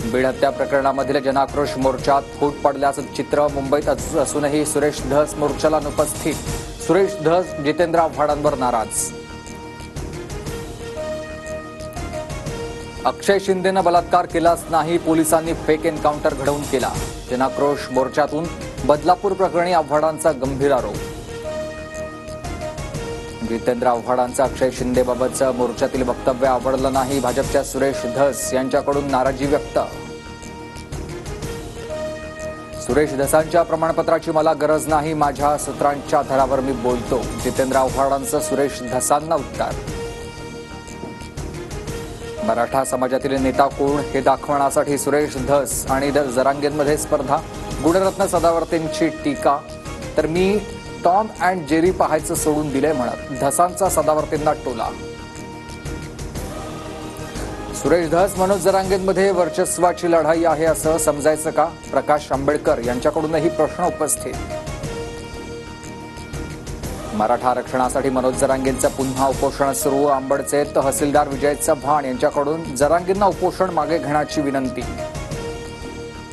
बीड हत्या प्रकरणामधील जनाक्रोश मोर्चात फूट पडल्याचं चित्र मुंबईत असूनही सुरेश धस मोर्चाला अनुपस्थित. सुरेश धस जितेंद्र आव्हाडांवर नाराज. अक्षय शिंदेनं बलात्कार केलाच नाही, पोलिसांनी फेक एन्काउंटर घडवून केला. जनाक्रोश मोर्चातून बदलापूर प्रकरणी आव्हाडांचा गंभीर आरोप. जितेंद्र आव्हाडांचं अक्षय शिंदेबाबतचं मोर्चातील वक्तव्य आवडलं नाही. भाजपच्या सुरेश धस यांच्याकडून नाराजी व्यक्त. सुरेश धसांच्या प्रमाणपत्राची मला गरज नाही, माझ्या सूत्रांच्या आधारावर मी बोलतो. जितेंद्र आव्हाडांचं सुरेश धसांना उत्तर. मराठा समाजातील नेता कोण हे दाखवण्यासाठी सुरेश धस आणि जरांगेंमध्ये स्पर्धा. गुणरत्न सदावर्तेंची टीका. तर मी टॉम अँड जेरी पाहायचं सोडून दिलंय म्हणत धसांचा सदावर्तेंना टोला. सुरेश धस मनोज जरांगेंमध्ये वर्चस्वाची लढाई आहे असं समजायचं का? प्रकाश आंबेडकर यांच्याकडूनही प्रश्न उपस्थित. मराठा आरक्षणासाठी मनोज जरांगेंचं पुन्हा उपोषण सुरू. आंबडचे तहसीलदार विजय चव्हाण यांच्याकडून जरांगेंना उपोषण मागे घेण्याची विनंती.